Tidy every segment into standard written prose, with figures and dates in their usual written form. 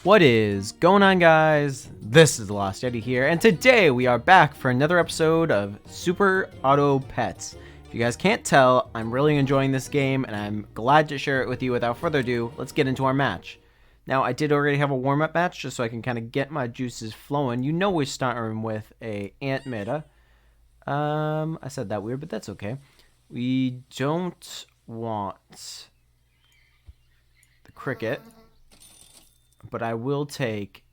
What is going on, guys? This is TheLostYeti here, and today we are back for another episode of Super Auto Pets. If you guys can't tell, I'm really enjoying this game, and I'm glad to share it with you. Without further ado, let's get into our match. Now, I did already have a warm-up match, just so I can kind of get my juices flowing. You know we're starting with a ant meta. I said that weird, but that's okay. We don't want the cricket. But I will take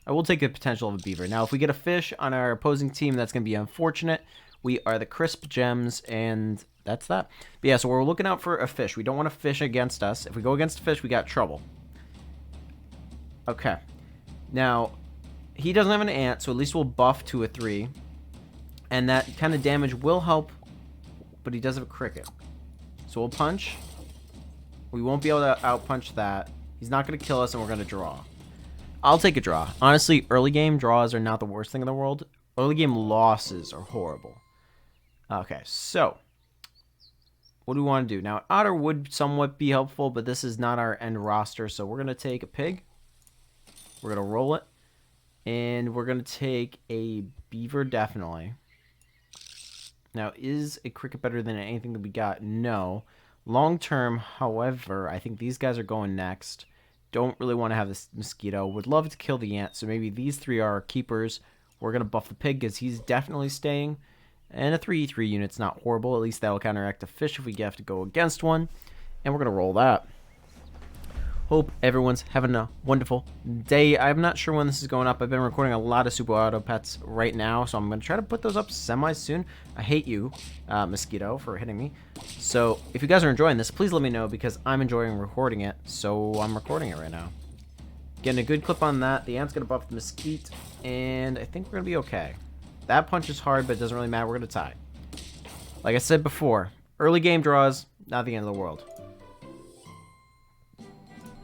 the potential of a beaver. Now, if we get a fish on our opposing team, that's going to be unfortunate. We are the crisp gems, and that's that. But yeah, so we're looking out for a fish. We don't want a fish against us. If we go against a fish, we got trouble. Okay. Now, he doesn't have an ant, so at least we'll buff to a 3. And that kind of damage will help, but he does have a cricket. So we'll punch. We won't be able to outpunch that. He's not going to kill us, and we're going to draw. I'll take a draw. Honestly, early game draws are not the worst thing in the world. Early game losses are horrible. Okay, so what do we want to do? Now, otter would somewhat be helpful, but this is not our end roster, so we're going to take a pig. We're going to roll it. And we're going to take a beaver, definitely. Now, is a cricket better than anything that we got? No. Long term, however, I think these guys are going next. Don't really want to have this mosquito. Would love to kill the ant, so maybe these 3 are our keepers. We're going to buff the pig because he's definitely staying. And a 3/3 unit's not horrible. At least that'll counteract a fish if we have to go against one. And we're going to roll that. Hope everyone's having a wonderful day. I'm not sure when this is going up. I've been recording a lot of Super Auto Pets right now, so I'm going to try to put those up semi-soon. I hate you, mosquito, for hitting me. So if you guys are enjoying this, please let me know, because I'm enjoying recording it, so I'm recording it right now. Getting a good clip on that. The ant's going to buff the mesquite, and I think we're going to be okay. That punch is hard, but it doesn't really matter. We're going to tie. Like I said before, early game draws, not the end of the world.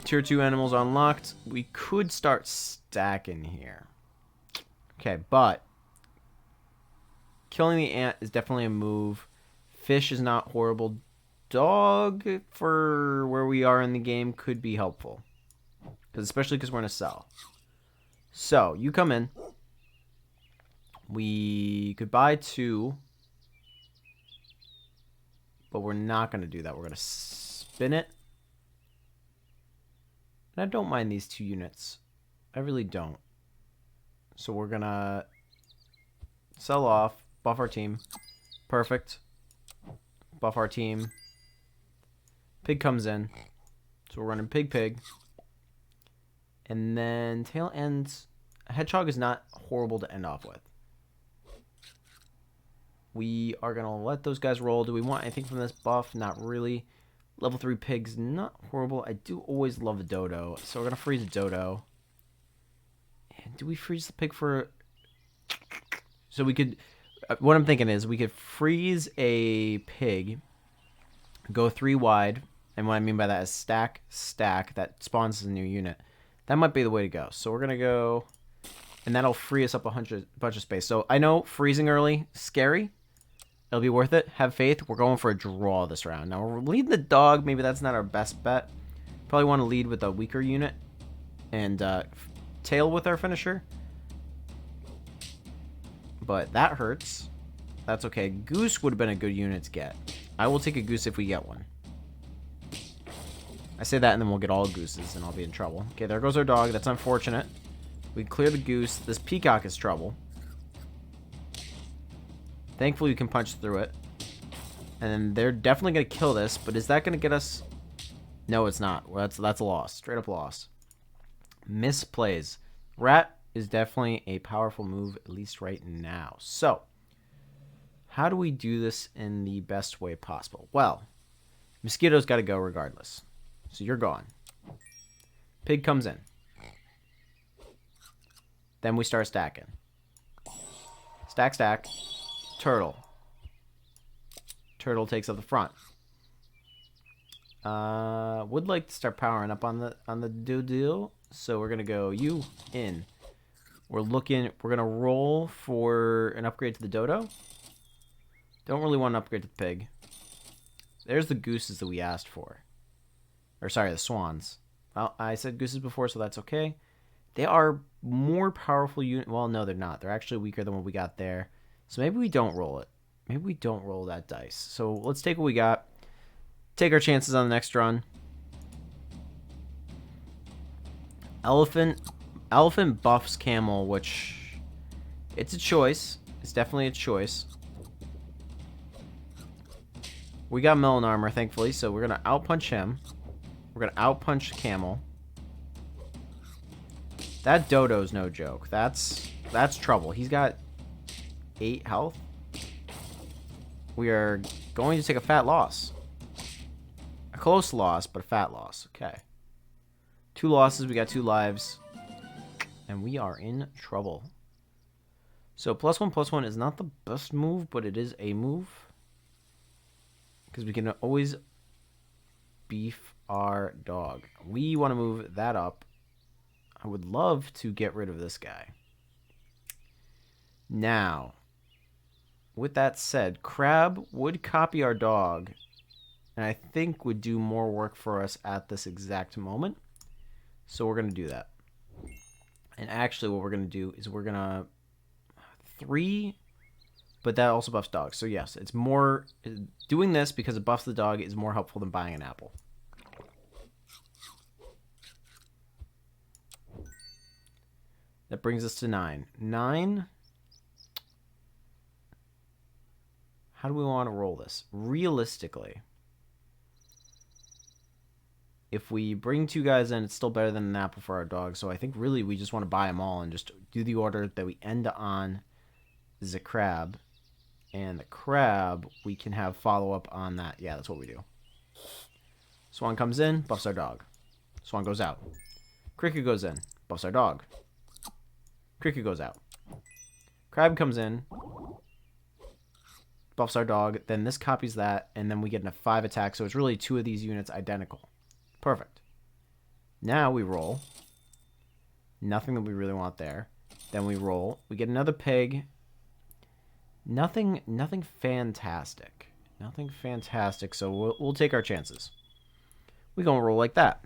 Tier 2 animals unlocked. We could start stacking here. Okay, but killing the ant is definitely a move. Fish is not horrible. Dog, for where we are in the game, could be helpful. Especially because we're going to sell. So, you come in. We could buy 2. But we're not going to do that. We're going to spin it. I don't mind these 2 units. I really don't. So we're gonna sell off, buff our team. Perfect. Buff our team. Pig comes in. So we're running pig. And then tail ends. A hedgehog is not horrible to end off with. We are gonna let those guys roll. Do we want anything from this buff? Not really. Level 3 pigs, not horrible. I do always love a dodo. So we're going to freeze a dodo. And do we freeze the pig for... So we could... What I'm thinking is we could freeze a pig. Go 3 wide. And what I mean by that is stack. That spawns a new unit. That might be the way to go. So we're going to go... And that'll free us up a bunch of space. So I know freezing early, scary. It'll be worth it. Have faith. We're going for a draw this round. Now, we're leading the dog. Maybe that's not our best bet. Probably want to lead with a weaker unit. And tail with our finisher. But that hurts. That's okay. Goose would have been a good unit to get. I will take a goose if we get one. I say that and then we'll get all gooses and I'll be in trouble. Okay, there goes our dog. That's unfortunate. We clear the goose. This peacock is trouble. Thankfully, we can punch through it. And then they're definitely going to kill this. But is that going to get us... No, it's not. Well, that's a loss. Straight up loss. Misplays. Rat is definitely a powerful move, at least right now. So, how do we do this in the best way possible? Well, mosquito's got to go regardless. So you're gone. Pig comes in. Then we start stacking. Stack. Turtle. Turtle takes up the front. Would like to start powering up on the deal. So we're gonna go you in. We're gonna roll for an upgrade to the dodo. Don't really want an upgrade to the pig. There's the gooses that we asked for. Or sorry, the swans. Well, I said gooses before, so that's okay. They are more powerful unit. Well, no, they're not. They're actually weaker than what we got there. So maybe we don't roll it. Maybe we don't roll that dice. So let's take what we got. Take our chances on the next run. Elephant buffs camel, which it's a choice. It's definitely a choice. We got melon armor, thankfully, so we're gonna outpunch him. We're gonna outpunch camel. That dodo's no joke. That's trouble. He's got 8 health. We are going to take a fat loss. A close loss, but a fat loss. Okay. 2 losses. We got 2 lives. And we are in trouble. So +1/+1 is not the best move, but it is a move. Because we can always beef our dog. We want to move that up. I would love to get rid of this guy. Now, with that said, Crab would copy our dog, and I think would do more work for us at this exact moment. So we're going to do that. And actually what we're going to do is we're going to 3, but that also buffs dogs. So yes, it's more, doing this because it buffs the dog is more helpful than buying an apple. That brings us to 9. 9. How do we want to roll this? Realistically, if we bring 2 guys in, it's still better than an apple for our dog. So I think really we just want to buy them all and just do the order that we end on the crab. And the crab, we can have follow-up on that. Yeah, that's what we do. Swan comes in, buffs our dog. Swan goes out. Cricket goes in, buffs our dog. Cricket goes out. Crab comes in, buffs our dog. Then this copies that, and then we get a 5 attack. So it's really 2 of these units identical. Perfect. Now we roll. Nothing that we really want there. Then we roll. We get another pig. Nothing fantastic. Nothing fantastic, so we'll take our chances. We're going to roll like that.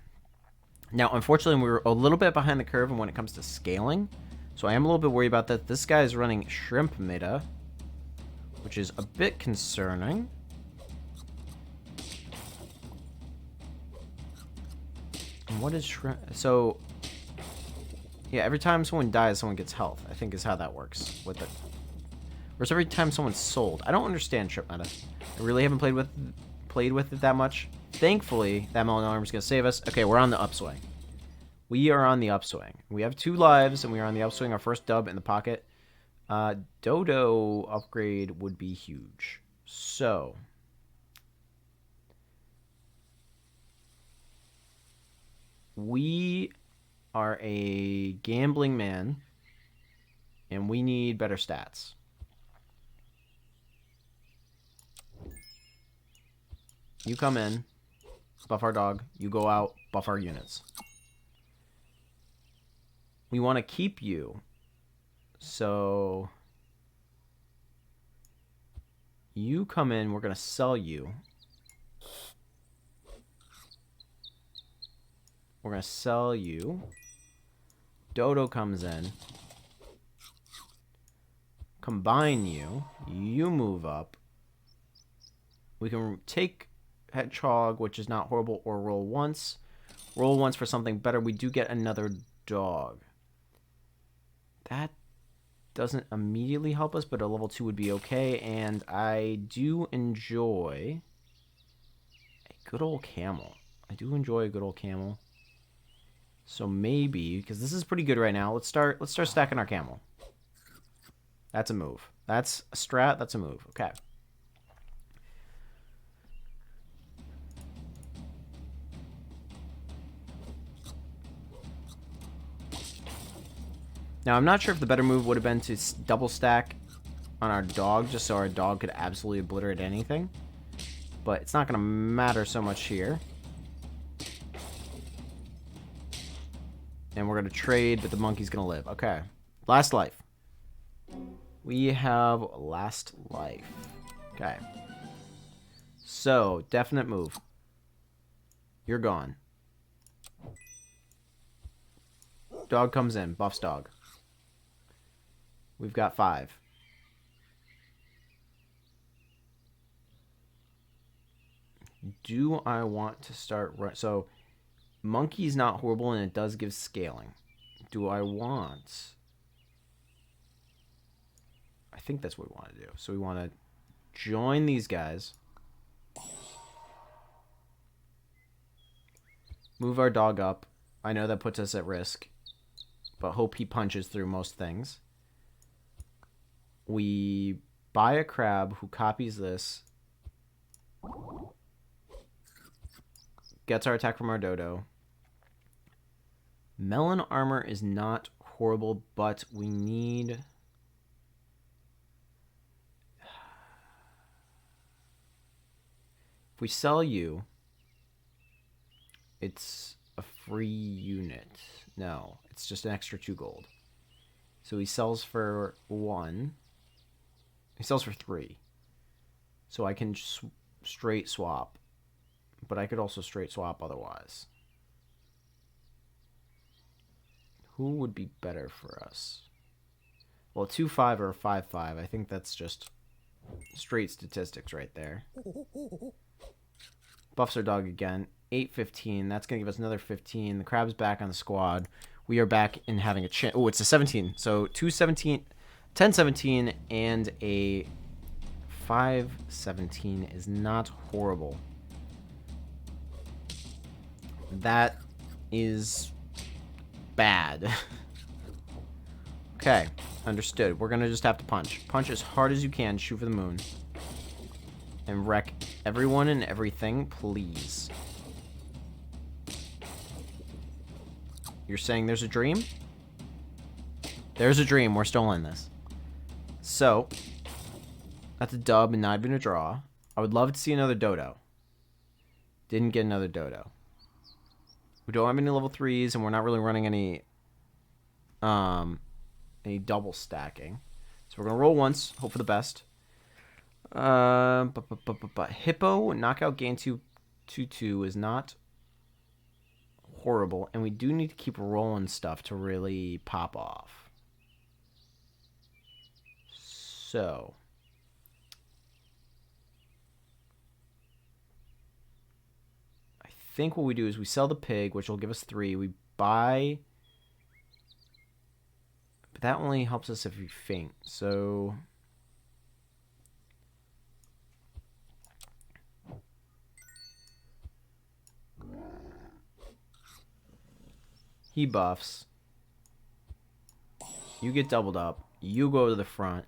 Now, unfortunately, we're a little bit behind the curve when it comes to scaling. So I am a little bit worried about that. This guy is running shrimp meta, which is a bit concerning. And what is shrimp? So, yeah, every time someone dies, someone gets health, I think is how that works with it. Or every time someone's sold. I don't understand shrimp meta. I really haven't played with it that much. Thankfully, that melon armor is going to save us. Okay, we're on the upswing. We are on the upswing. We have 2 lives, and we are on the upswing. Our first dub in the pocket. Dodo upgrade would be huge. So, we are a gambling man, and we need better stats. You come in, buff our dog. You go out, buff our units. We want to keep you. So you come in, we're going to sell you. We're going to sell you. Dodo comes in. Combine you. You move up. We can take Hedgehog, which is not horrible, or roll once. Roll once for something better. We do get another dog. That doesn't immediately help us, but a level 2 would be okay. And I do enjoy a good old camel. I do enjoy a good old camel. So maybe, because this is pretty good right now, let's start stacking our camel. That's a move. That's a strat. That's a move. Okay. Now, I'm not sure if the better move would have been to double stack on our dog, just so our dog could absolutely obliterate anything. But it's not going to matter so much here. And we're going to trade, but the monkey's going to live. Okay. Last life. We have last life. Okay. So, definite move. You're gone. Dog comes in. Buffs dog. We've got 5. Do I want to start... So, monkey's not horrible, and it does give scaling. Do I want... I think that's what we want to do. So we want to join these guys. Move our dog up. I know that puts us at risk, but hope he punches through most things. We buy a crab who copies this. Gets our attack from our dodo. Melon armor is not horrible, but we need... If we sell you, it's a free unit. No, it's just an extra 2 gold. So he sells for 1. He sells for 3. So I can straight swap. But I could also straight swap otherwise. Who would be better for us? Well, 2-5 or 5-5. I think that's just straight statistics right there. Buffs our dog again. 8-15. That's going to give us another 15. The crab's back on the squad. We are back in having a chance. Oh, it's a 17. So 2-17, 10-17, and a 5-17 is not horrible. That is bad. Okay, understood. We're going to just have to punch. Punch as hard as you can. Shoot for the moon. And wreck everyone and everything, please. You're saying there's a dream? There's a dream. We're still in this. So, that's a dub and not even a draw. I would love to see another dodo. Didn't get another dodo. We don't have any level 3s, and we're not really running any double stacking. So we're going to roll once, hope for the best. Hippo, knockout gain 2/2 is not horrible, and we do need to keep rolling stuff to really pop off. So... I think what we do is we sell the pig, which will give us 3. We buy... But that only helps us if we faint, so... He buffs. You get doubled up. You go to the front.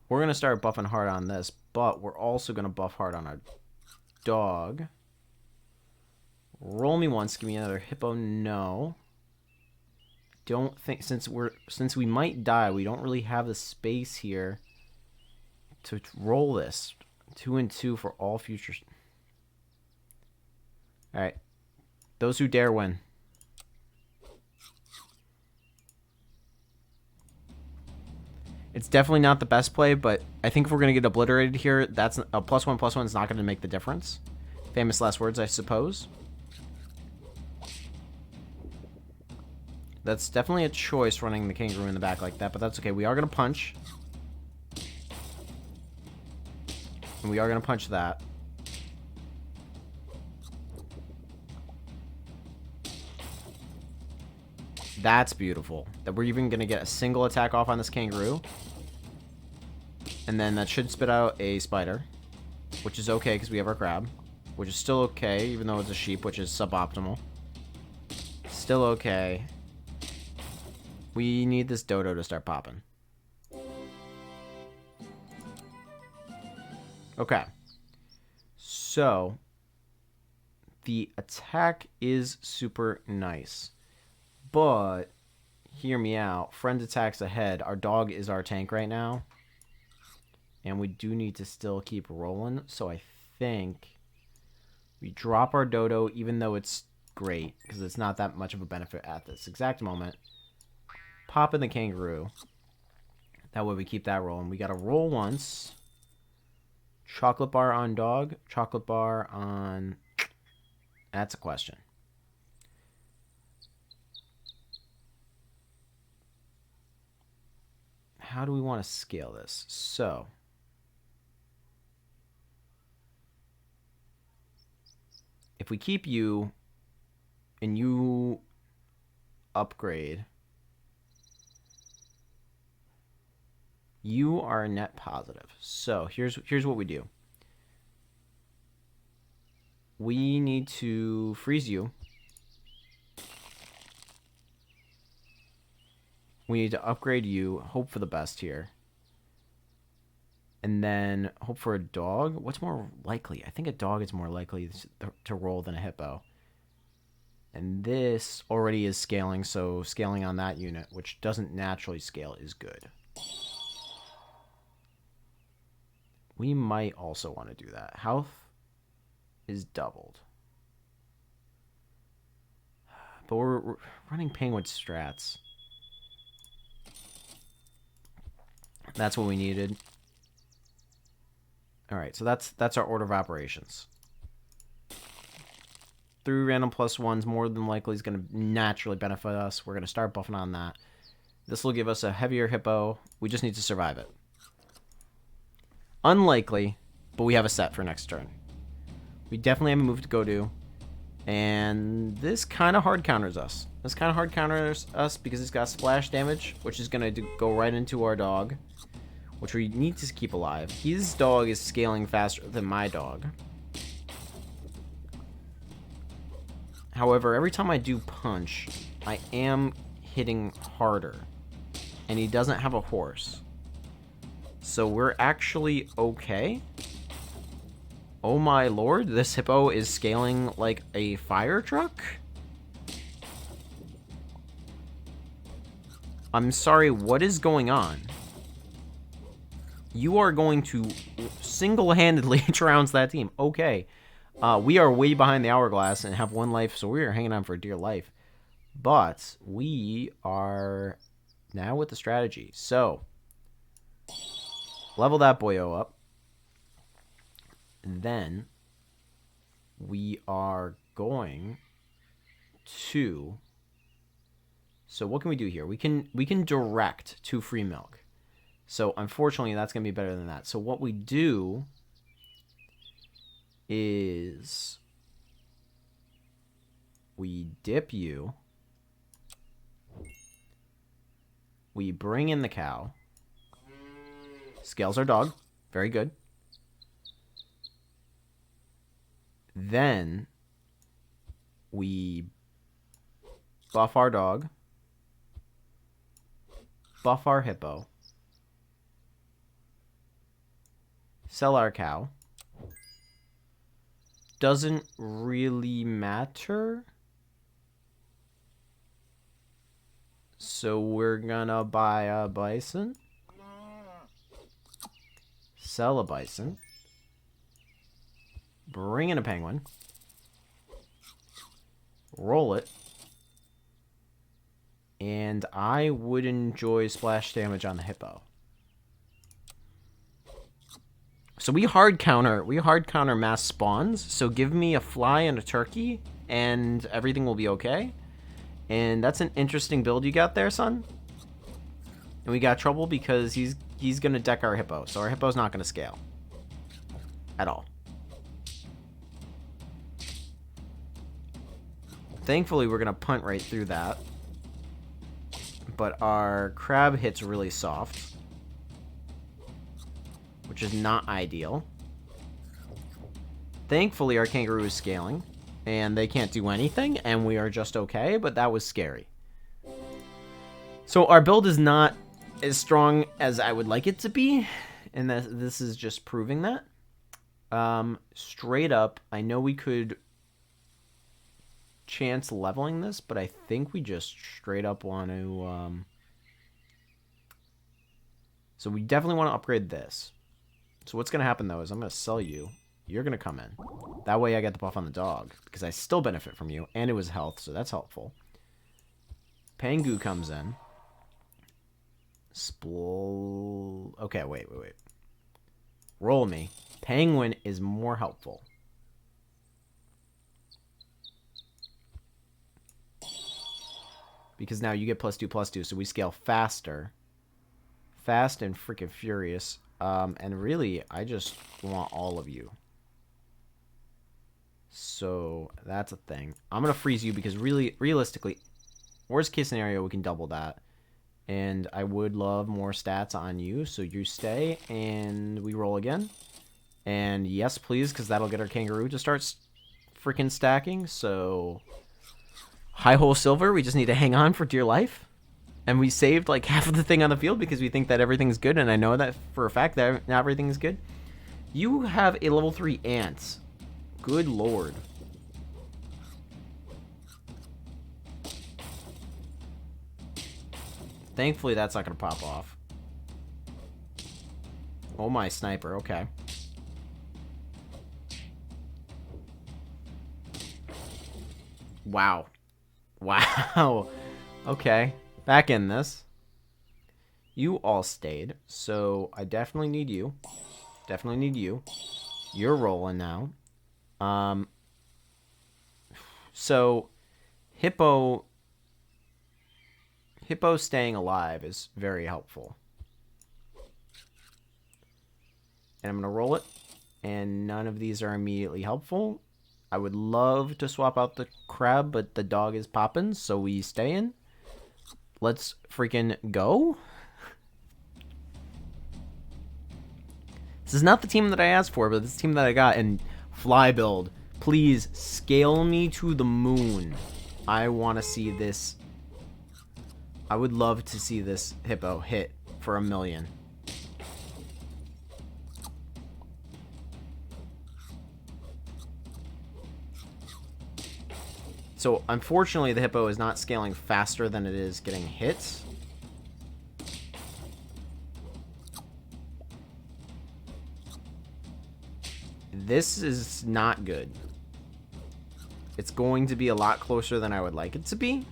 We're going to start buffing hard on this, but we're also going to buff hard on our dog. Roll me once. Give me another hippo. No. Don't think... Since we might die, we don't really have the space here to roll this. 2 and 2 for all futures. Alright. Those who dare win. It's definitely not the best play, but I think if we're going to get obliterated here, that's a +1/+1 is not going to make the difference. Famous last words, I suppose. That's definitely a choice running the kangaroo in the back like that, but that's okay. We are going to punch. And we are going to punch that. That's beautiful. That we're even going to get a single attack off on this kangaroo. And then that should spit out a spider. Which is okay because we have our crab. Which is still okay, even though it's a sheep, which is suboptimal. Still okay. We need this dodo to start popping. Okay. So, the attack is super nice. But, hear me out. Friend attacks ahead. Our dog is our tank right now. And we do need to still keep rolling. So I think we drop our dodo, even though it's great. Because it's not that much of a benefit at this exact moment. pop in the kangaroo. That way we keep that rolling. We got to roll once. Chocolate bar on dog. Chocolate bar on... That's a question. How do we want to scale this? So... If we keep you... And you... upgrade... You are net positive. So here's what we do. We need to freeze you. We need to upgrade you. Hope for the best here. And then hope for a dog. What's more likely? I think a dog is more likely to roll than a hippo. And this already is scaling, so scaling on that unit, which doesn't naturally scale, is good. We might also want to do that. Health is doubled. But we're running penguin strats. That's what we needed. Alright, so that's our order of operations. 3 random +1s more than likely is going to naturally benefit us. We're going to start buffing on that. This will give us a heavier hippo. We just need to survive it. Unlikely, but we have a set for next turn. We definitely have a move to go to. And this kind of hard counters us. This kind of hard counters us because it's got splash damage, which is going to go right into our dog, which we need to keep alive. His dog is scaling faster than my dog. However, every time I do punch, I am hitting harder. And he doesn't have a horse. So we're actually okay. Oh my lord, this hippo is scaling like a Firetruck? I'm sorry, what is going on? You are going to single-handedly trounce that team. Okay. We are way behind the hourglass and have 1 life, so we are hanging on for dear life. But we are now with the strategy. So, level that boyo up. And then we are going to... So what can we do here? We can direct to free milk. So unfortunately, that's going to be better than that. So what we do is we dip you. We bring in the cow. Scales our dog. Very good. Then we buff our dog. Buff our hippo. Sell our cow. Doesn't really matter. So we're gonna buy a bison. Sell a bison. Bring in a penguin. Roll it. And I would enjoy splash damage on the hippo. So we hard counter mass spawns. So give me a fly and a turkey and everything will be okay. And that's an interesting build you got there, son. And we got trouble because he's gonna deck our hippo. So our hippo's not gonna scale. At all. Thankfully, we're going to punt right through that. But our crab hits really soft. Which is not ideal. Thankfully, our kangaroo is scaling. And they can't do anything. And we are just okay. But that was scary. So our build is not as strong as I would like it to be. And this is just proving that. Straight up, I know we could... chance leveling this, but I think we just straight up want to so we definitely want to upgrade this. So what's going to happen though is I'm going to sell you. You're going to come in. That way I get the buff on the dog because I still benefit from you and it was health, so that's helpful. Pangu comes in. Okay, wait. Roll me. Penguin is more helpful. Because now you get +2/+2, so we scale faster. Fast and freaking furious. And really, I just want all of you. So, that's a thing. I'm going to freeze you because really, realistically, worst case scenario, we can double that. And I would love more stats on you, so you stay, and we roll again. And yes, please, because that'll get our kangaroo to start freaking stacking, so... High hole silver, we just need to hang on for dear life. And we saved like half of the thing on the field because we think that everything's good, and I know that for a fact that not everything's good. You have a level 3 ant. Good lord. Thankfully, that's not going to pop off. Oh my, sniper. Okay. Wow. Wow. Okay. Back in this. You all stayed, so I definitely need you. Definitely need you. You're rolling now. So Hippo staying alive is very helpful. And I'm going to roll it. And none of these are immediately helpful. I would love to swap out the crab, but the dog is popping, so we stay in. Let's freaking go. This is not the team that I asked for, but this is the team that I got. And fly build, please scale me to the moon. I want to see this. I would love to see this hippo hit for 1 million. So, unfortunately, the hippo is not scaling faster than it is getting hits. This is not good. It's going to be a lot closer than I would like it to be.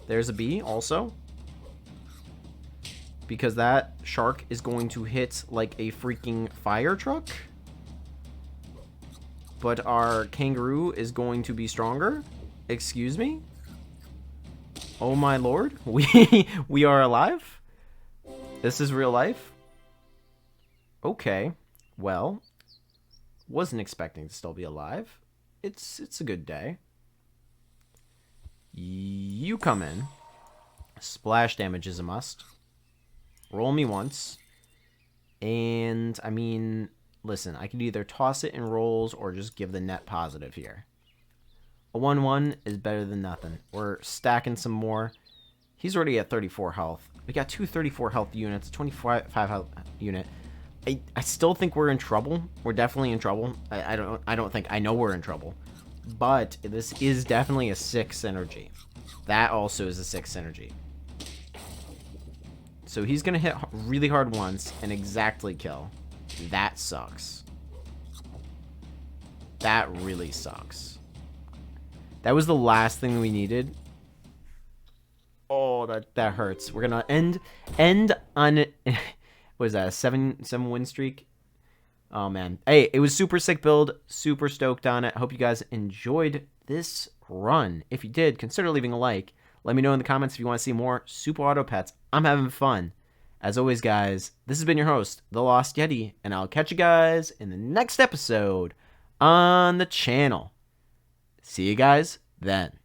There's a B also. Because that shark is going to hit like a freaking Firetruck. But our kangaroo is going to be stronger. Excuse me? Oh my lord. We are alive? This is real life? Okay. Well, wasn't expecting to still be alive. It's a good day. You come in. Splash damage is a must. Roll me once. And, I mean, listen, I could either toss it in rolls or just give the net positive here. A 1-1 is better than nothing. We're stacking some more. He's already at 34 health. We got 2 34 health units, 25 health unit. I still think we're in trouble. We're definitely in trouble. I don't think I know we're in trouble. But this is definitely a 6 synergy. That also is a 6 synergy. So he's going to hit really hard once and exactly kill. That sucks. That really sucks. That was the last thing we needed. Oh, that hurts. We're going to end on... What is that, a 7 win streak? Oh, man. Hey, it was super sick build. Super stoked on it. I hope you guys enjoyed this run. If you did, consider leaving a like. Let me know in the comments if you want to see more Super Auto Pets. I'm having fun. As always, guys, this has been your host, TheLostYeti, and I'll catch you guys in the next episode on the channel. See you guys then.